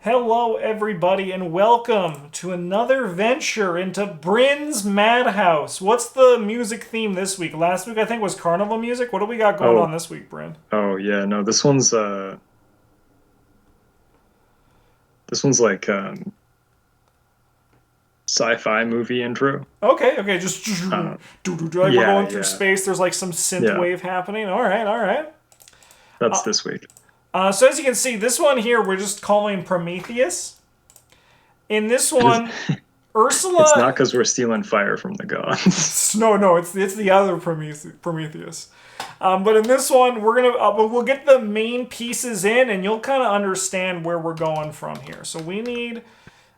Hello, everybody, and welcome to another venture into Bryn's Madhouse. What's the music theme this week? Last week, I think, was carnival music. What do we got going on Oh, this week, Bryn? oh yeah, no, this one's like sci-fi movie intro. Okay, just Uh like we're yeah, going through yeah, space. There's like some synth yeah. wave happening. All right. That's Uh, this week. so as you can see, this one here we're just calling Prometheus. In this It is one, it's not Ursula. because we're stealing fire from the gods. No, it's the other Prometheus. But in this one, we'll get the main pieces in, and you'll kind of understand where we're going from here. So we need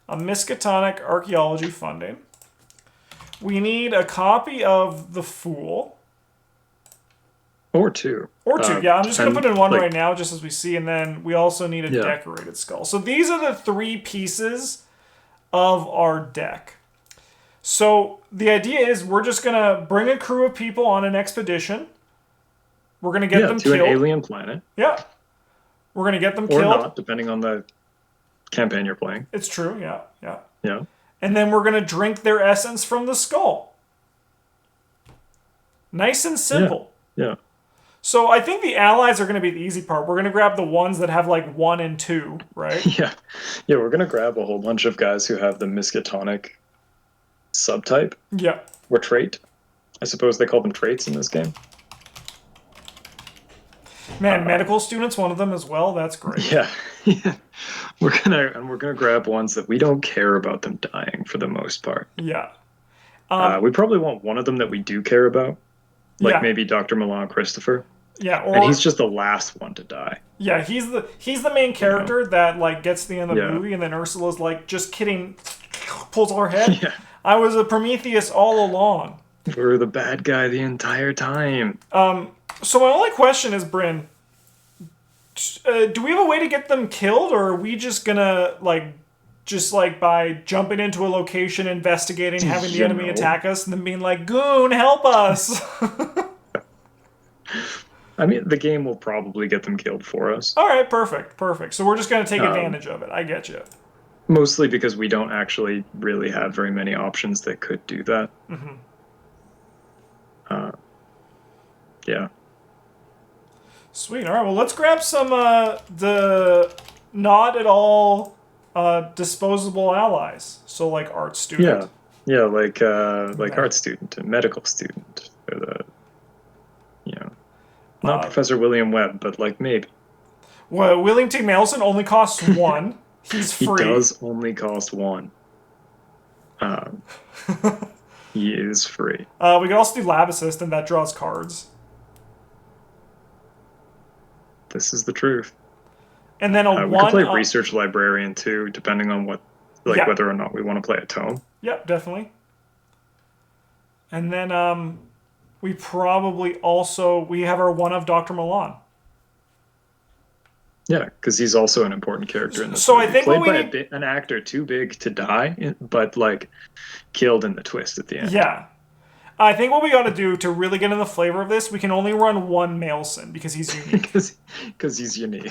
a Miskatonic archaeology funding. We need a copy of the Fool, Or two. or two. Yeah, I'm just gonna put Depend in one like right now, just as we see, and then we also need a yeah, decorated skull. So these are the three pieces of our deck. So the idea is we're just gonna bring a crew of people on an expedition. We're gonna get yeah, them to an killed. alien planet. Yeah, we're gonna get them Or killed. not, depending on the campaign you're playing. It's true. Yeah. Yeah. And then we're gonna drink their essence from the skull. Nice and Yeah. simple. Yeah. So I think the allies are gonna be the easy part. We're gonna grab the ones that have like one and two, right? Yeah. Yeah, we're gonna grab a whole bunch of guys who have the Miskatonic subtype Yeah. or trait. I suppose they call them traits in this game. Man, Uh, medical students, one of them as well. That's great. yeah, yeah. We're gonna grab ones that we don't care about them dying for the most part. Yeah. Um. We probably want one of them that we do care about, like Yeah. maybe Dr. Milan Christopher, Yeah. and he's Or just the last one to die. yeah, he's the main You know? character that like gets to the end of the Yeah, movie, and then Ursula's like, just kidding, pulls her head. yeah. I was a Prometheus all along. We're the bad guy the entire time. So my only question is, Bryn, do we have a way to get them killed, or are we just gonna just like by jumping into a location, investigating, having the You enemy know, attack us, and then being like, "Goon, help us"? I mean, the game will probably get them killed for us. All right, perfect. So we're just gonna take Um, advantage of it. I get you. Mostly because we don't actually really have very many options that could do that. Uh, yeah. Sweet. All right. Well, let's grab some the not at all disposable allies. So like art student. Yeah, yeah, like Med- art student and medical student, or the you know not Uh, Professor William Webb, but like maybe well, William T. Mailson only costs one. He's he free. does only cost one. Um, he is free. We could also do lab assistant that draws cards, This is the truth. and then a We could one. play research librarian too, depending on what like Yeah. whether or not we want to play a tome. Yep. Definitely. And then we probably also we have our one of Dr. Milan. Yeah, because he's also an important character in this So I movie, think what played we by need. an actor too big to die, but like killed in the twist at the end. Yeah. I think what we got to do to really get in the flavor of this, we can only run one Mailson because he's unique. Because he's unique.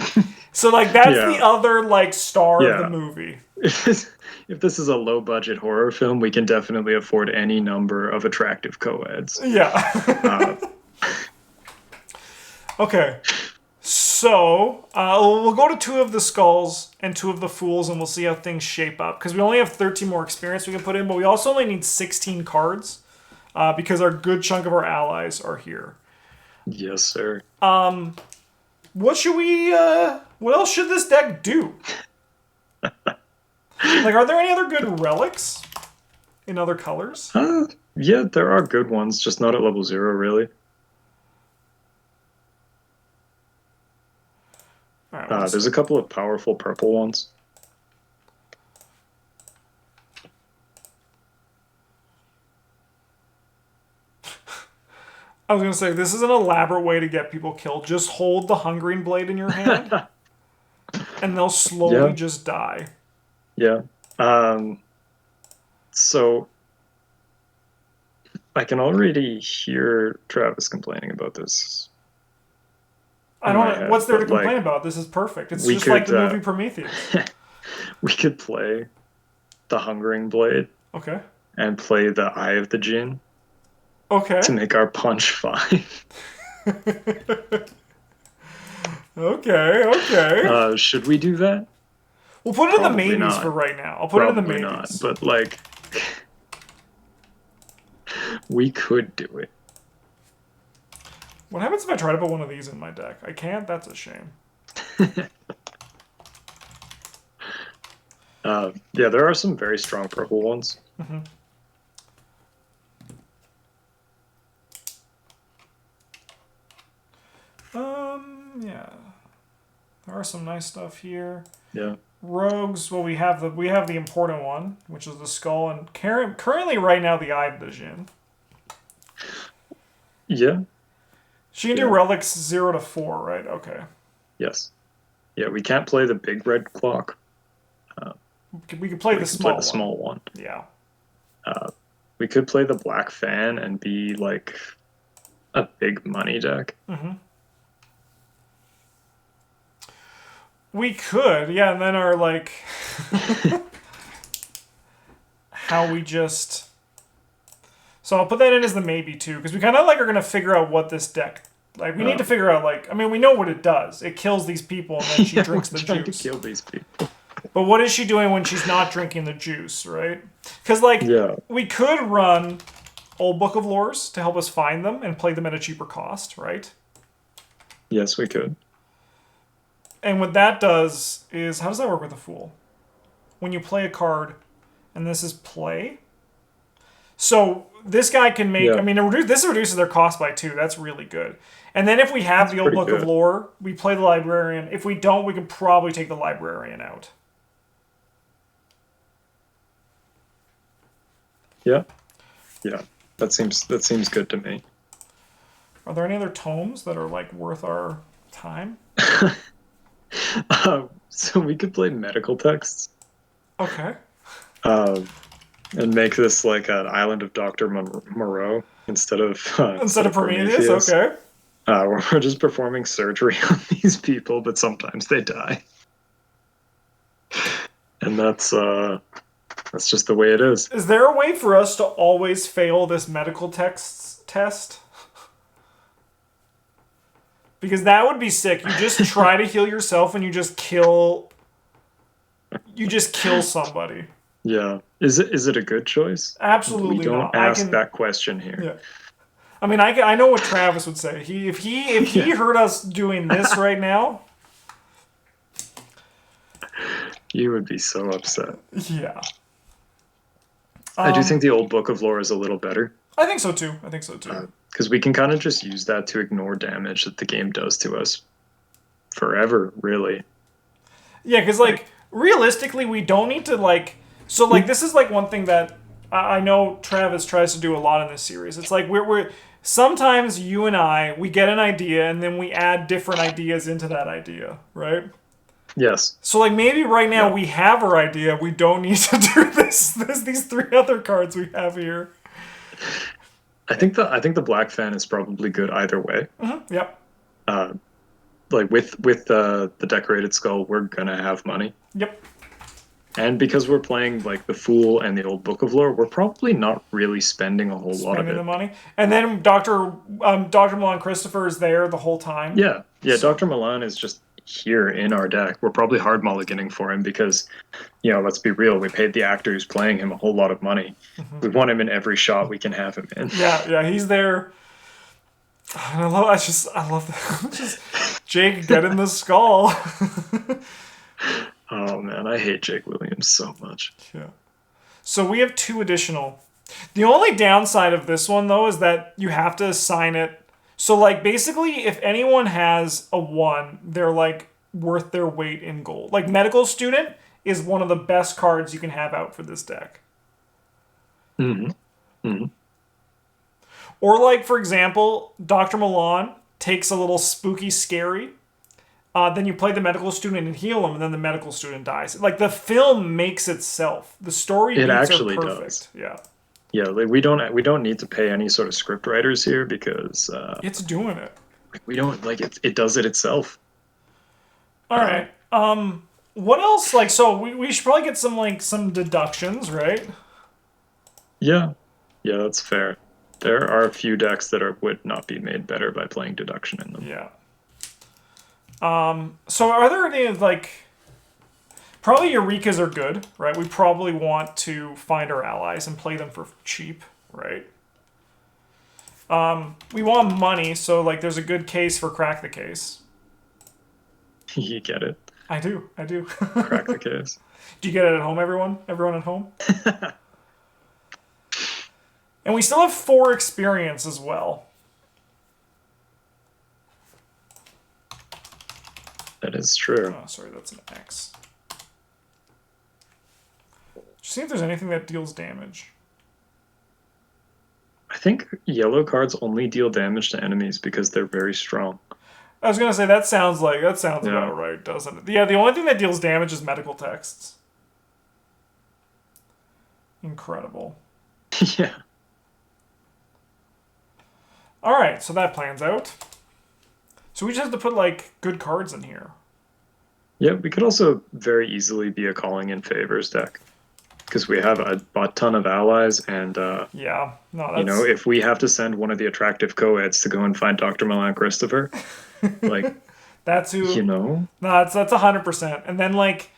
So like that's Yeah, the other like star of the yeah. movie. If this is a low budget horror film, we can definitely afford any number of attractive co-eds. Yeah. Uh, Okay. So we'll go to two of the skulls and two of the fools, and we'll see how things shape up. Because we only have 13 more experience we can put in, but we also only need 16 cards because our good chunk of our allies are here. yes, sir. What should we? What else should this deck do? Like, are there any other good relics in other colors? Yeah, there are good ones, just not at level 0, really. All right. There's a couple of powerful purple ones. I was gonna say this is an elaborate way to get people killed. Just hold the hungering blade in your hand, and they'll slowly Yeah, just die. yeah. So I can already hear Travis complaining about this I in my don't. head, What's there to but complain like about? This is perfect. It's we just like could the movie Prometheus. We could play the Hungering Blade Okay. and play the Eye of the Jinn Okay. to make our punch 5. Okay. Okay. Should we do that? We'll put it in the Probably maybes not. for right now. I'll put it in the Probably maybes. not. But like, we could do it. What happens if I try to put one of these in my deck? I can't? That's a shame. Yeah, there are some very strong purple ones. Mm-hmm. Yeah. There are some nice stuff here. Yeah. Rogues, well, we have the important one, which is the skull, and currently right now the Eye of the Jinn. Yeah. She can do relics 0 to 4, right? Okay. Yes. Yeah, we can't play the big red clock. We could play the small one. Yeah. We could play the black fan and be like a big money deck. Mm-hmm. We could, yeah, and then our like how we just. So I'll put that in as the maybe too, because we kind of like are gonna figure out what this deck. Like we need to figure out like, I mean, we know what it does. It kills these people and then she drinks the trying juice. to kill these people. But what is she doing when she's not drinking the juice, right? Because like we could run Old Book of Lores to help us find them and play them at a cheaper cost, right? Yes, we could. And what that does is, how does that work with a Fool? When you play a card, and this is play. So this guy can make, I mean, this reduces their cost by 2. That's really good. And then if we have the Old Book of Lore, we play the Librarian. If we don't, we can probably take the Librarian out. Yeah. Yeah. That seems good to me. Are there any other tomes that are like worth our time? So we could play medical texts. Okay. And make this like an island of Dr. Moreau instead of Prometheus. Okay. We're just performing surgery on these people, but sometimes they die. And that's just the way it is. Is there a way for us to always fail this medical texts test? Because that would be sick. You just try to heal yourself and you just kill somebody. Yeah. Is it a good choice? Absolutely not. We don't ask that question here. Yeah. I mean, I know what Travis would say. If he heard us doing this right now, you would be so upset. Yeah. I do think the Old Book of Lore is a little better. I think so too. Because we can kind of just use that to ignore damage that the game does to us forever, really. Yeah, because like realistically, we don't need to like. So like this is like one thing that I know Travis tries to do a lot in this series. It's like we're sometimes you and I, we get an idea and then we add different ideas into that idea, right? Yes. So like maybe right now we have our idea. We don't need to do these 3 other cards we have here. I think the black fan is probably good either way. Mm-hmm. Yep. Like with the decorated skull, we're gonna have money. Yep. And because we're playing like the Fool and the Old Book of Lore, we're probably not really spending a whole lot of it. The money, and then Dr. Milan Christopher is there the whole time. Yeah. So, Dr. Milan is just here in our deck. We're probably hard mulliganing for him because, let's be real, we paid the actor who's playing him a whole lot of money. Mm-hmm. We want him in every shot we can have him in. Yeah, he's there. And I love that. Just Jake, get in the skull. Oh man, I hate Jake Williams so much. Yeah. So we have 2 additional. The only downside of this one though is that you have to assign it. So like basically if anyone has a 1, they're like worth their weight in gold. Like medical student is one of the best cards you can have out for this deck. Mm-hmm. Mm-hmm. Or like for example, Dr. Milan takes a little spooky scary. Then you play the medical student and heal him, and then the medical student dies. Like the film makes itself. The story beats actually are perfect. Does. Yeah. Yeah, like we don't need to pay any sort of script writers here because it's doing it. We don't like it. It does it itself. All right. What else? Like, so we should probably get some deductions, right? Yeah, yeah, that's fair. There are a few decks that would not be made better by playing deduction in them. Yeah. So are there any like? Probably Eurekas are good, right? We probably want to find our allies and play them for cheap, right? We want money, so like there's a good case for crack the case. You get it. I do. Crack the case. Do you get it at home, everyone? Everyone at home? And we still have 4 experience as well. That is true. Oh, sorry, that's an X. Just see if there's anything that deals damage. I think yellow cards only deal damage to enemies because they're very strong. I was gonna say that sounds about right, doesn't it? Yeah, the only thing that deals damage is medical texts. Incredible. Yeah. All right, so that plans out. So we just have to put like good cards in here. Yeah, we could also very easily be a calling in favors deck because we have a butt ton of allies, and Yeah, no, that's... you know, if we have to send one of the attractive co-eds to go and find Dr. Milan Christopher, like that's who. you know, No, that's 100%. And then like,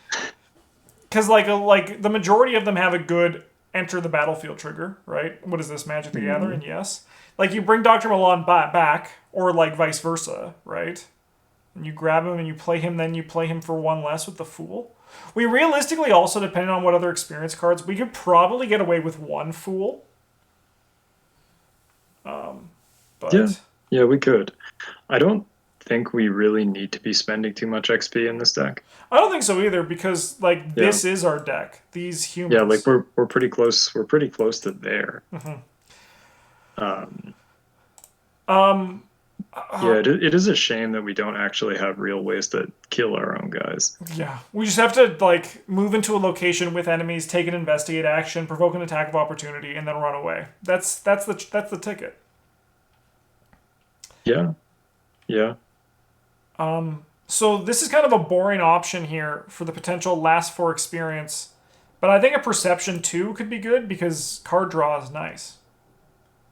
because like the majority of them have a good enter the battlefield trigger, right? What is this, Magic the Gathering? Yes. Like you bring Dr. Milan back, or like vice versa, right? And you grab him and you play him, then you play him for 1 less with the Fool. We realistically also, depending on what other experience cards, we could probably get away with 1 Fool. But yeah, we could. I don't think we really need to be spending too much XP in this deck. I don't think so either, because like this is our deck. These humans. Yeah, like we're pretty close. We're pretty close to there. Yeah, it is a shame that we don't actually have real ways to kill our own guys. Yeah, we just have to like move into a location with enemies, take an investigate action, provoke an attack of opportunity, and then run away. That's the ticket. Yeah, yeah. So this is kind of a boring option here for the potential last 4 experience, but I think a perception 2 could be good because card draw is nice.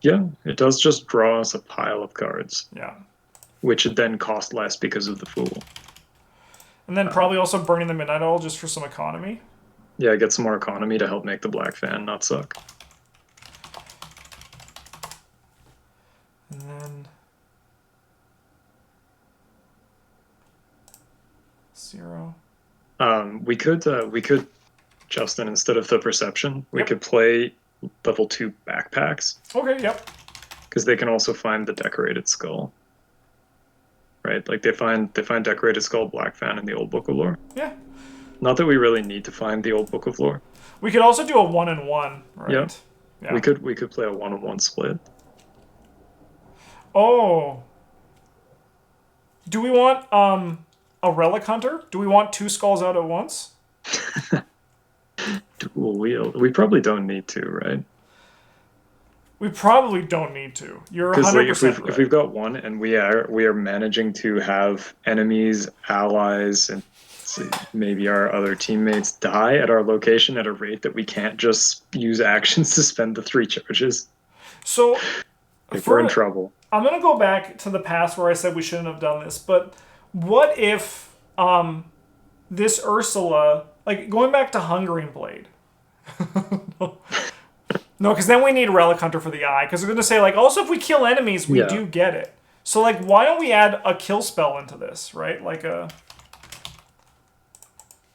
Yeah, it does just draw us a pile of cards. Yeah. Which would then cost less because of the Fool. And then probably also burning the Midnight Owl just for some economy. Yeah, get some more economy to help make the Black Fan not suck. And then 0. We could, Justin, instead of the Perception, we could play level 2 backpacks. Okay, yep. Because they can also find the Decorated Skull. Right? Like they find Decorated Skull, Black Fan in the Old Book of Lore. Yeah. Not that we really need to find the Old Book of Lore. We could also do a 1-1, right? Yeah. We could play a 1-1 split. Oh. Do we want a Relic Hunter? Do we want 2 skulls out at once? Dual wield. We probably don't need to, right? We probably don't need to. You're 100% like right. If we've got one and we are managing to have enemies, allies, and maybe our other teammates die at our location at a rate that we can't just use actions to spend the 3 charges. So if we're in trouble. I'm gonna go back to the past where I said we shouldn't have done this, but what if this Ursula, like going back to Hungering Blade? No, because then we need Relic Hunter for the eye. Because we're going to say, like, also if we kill enemies, we do get it. So, like, why don't we add a kill spell into this, right? Like an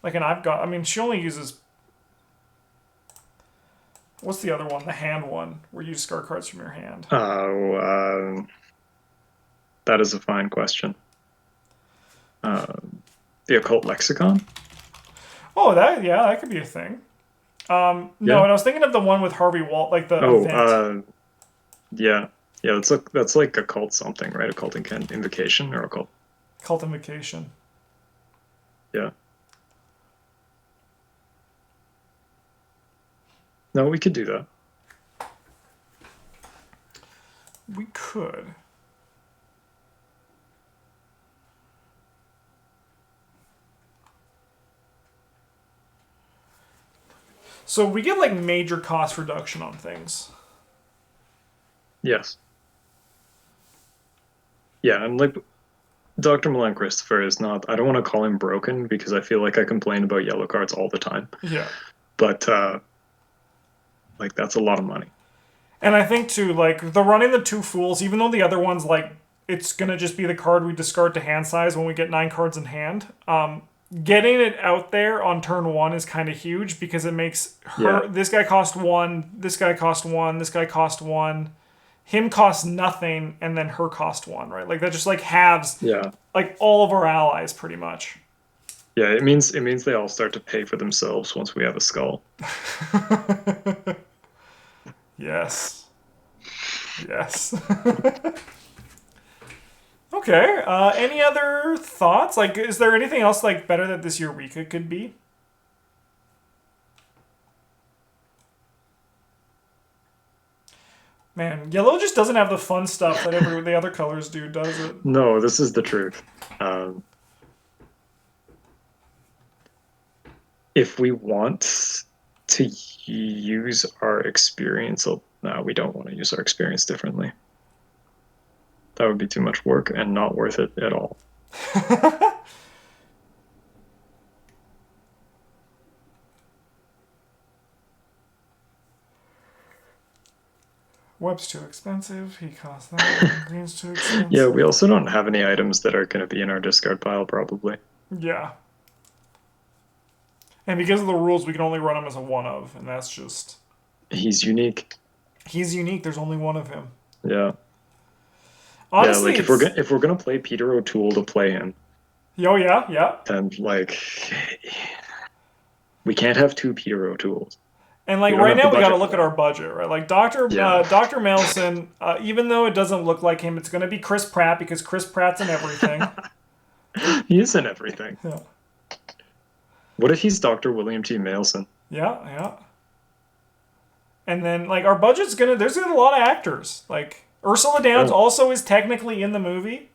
I've got... I mean, she only uses... What's the other one? The hand one, where you discard cards from your hand. Oh, that is a fine question. The Occult Lexicon? Oh, that could be a thing. No, and I was thinking of the one with Harvey Walt, like the event. Yeah, that's like occult something, right? Occult invocation or occult. Cult invocation. Yeah. No, we could do that. We could. So we get like major cost reduction on things. Yes. Yeah, and like Dr. Milan Christopher is not, I don't want to call him broken because I feel like I complain about yellow cards all the time. Yeah. But like that's a lot of money. And I think too, like the running the 2 fools, even though the other one's like it's gonna just be the card we discard to hand size when we get 9 cards in hand. Getting it out there on turn 1 is kind of huge because it makes her. This guy cost 1. This guy cost 1. This guy cost 1. Him costs nothing, and then her cost 1. Right? Like that just like halves. Yeah. Like all of our allies, pretty much. Yeah, it means they all start to pay for themselves once we have a skull. Yes. Yes. Okay. Any other thoughts? Like, is there anything else like better that this Eureka could be? Man, yellow just doesn't have the fun stuff that the other colors do, does it? No, this is the truth. If we want to use our experience, no, we don't want to use our experience differently. That would be too much work and not worth it at all. Web's too expensive. He costs that. Green's too expensive. Yeah, we also don't have any items that are going to be in our discard pile, probably. Yeah. And because of the rules, we can only run him as a 1 of, and that's just... He's unique. He's unique. There's only 1 of him. Yeah. Honestly, yeah, like if we're gonna play Peter O'Toole to play him. Oh yeah. Then like, we can't have 2 Peter O'Tooles. And like right now, we got to look at our budget, right? Like Dr. Melson, even though it doesn't look like him, it's going to be Chris Pratt because Chris Pratt's in everything. He is in everything. Yeah. What if he's Dr. William T. Mailson? Yeah. And then like our budget's there's gonna be a lot of actors. Like Ursula Downs also is technically in the movie.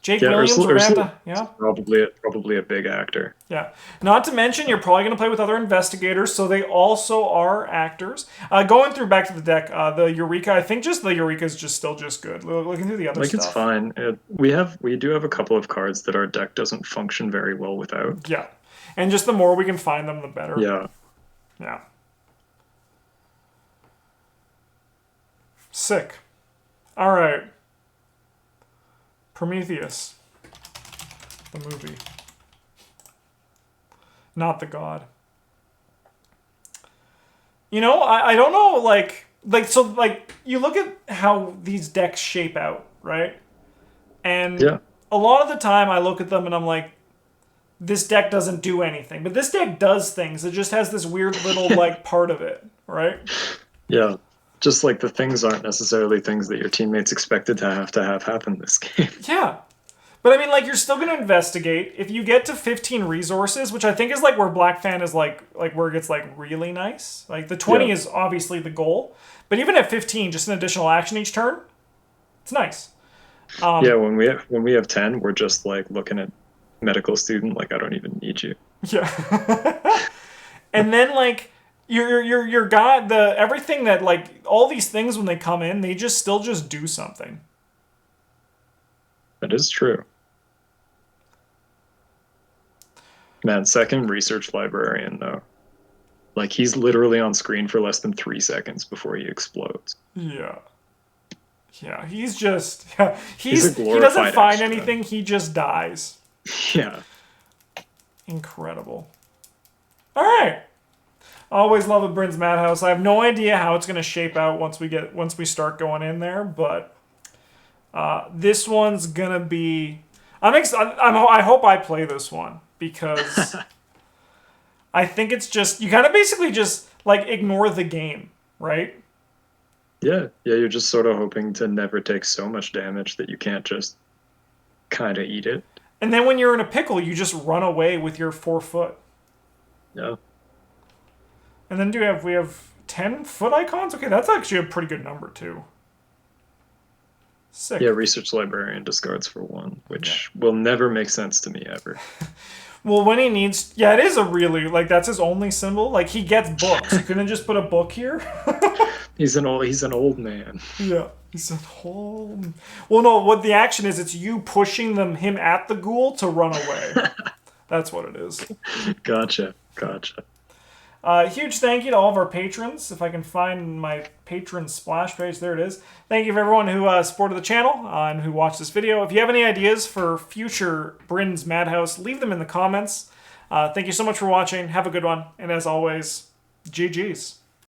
Jake Williams, Ursula, probably a big actor. Yeah. Not to mention, you're probably going to play with other investigators, so they also are actors. Going through back to the deck, the Eureka, I think just the Eureka is still good. Looking through the other stuff. Like, it's fine. We do have a couple of cards that our deck doesn't function very well without. Yeah. And just the more we can find them, the better. Yeah. Yeah. Sick. All right. Prometheus. The movie. Not the god. You know, I don't know, so you look at how these decks shape out, right? And a lot of the time I look at them and I'm like, this deck doesn't do anything. But this deck does things. It just has this weird little, part of it, right? Yeah. Just like the things aren't necessarily things that your teammates expected to have happen this game. Yeah. But I mean, you're still going to investigate. If you get to 15 resources, which I think is where Black Fan is where it gets really nice. Like the 20 is obviously the goal. But even at 15, just an additional action each turn, it's nice. When we have 10, we're just looking at medical student, I don't even need you. Yeah. And then your guy, everything that all these things when they come in, they still do something. That is true. Man, second research librarian though. He's literally on screen for less than 3 seconds before he explodes. Yeah. Yeah, he doesn't find anything, he just dies. Yeah. Incredible. All right. Always love a Bryn's Madhouse. I have no idea how it's going to shape out once we start going in there, but this one's going to be... I hope I play this one, because I think it's you kind of basically just, ignore the game, right? Yeah, you're just sort of hoping to never take so much damage that you can't just kind of eat it. And then when you're in a pickle, you just run away with your 4 foot. Yeah. And then we have 10 foot icons? Okay, that's actually a pretty good number, too. Sick. Yeah, research librarian discards for 1, which will never make sense to me ever. Well, when he needs, yeah, it is a really, like, that's his only symbol. Like, he gets books. You couldn't just put a book here. He's an old man. Yeah, he's a whole. Well, no, what the action is, it's you pushing him at the ghoul to run away. That's what it is. Gotcha. Huge thank you to all of our patrons. If I can find my patron splash page, there it is. Thank you for everyone who supported the channel and who watched this video. If you have any ideas for future Bryn's Madhouse, leave them in the comments. Thank you so much for watching. Have a good one. And as always, GG's.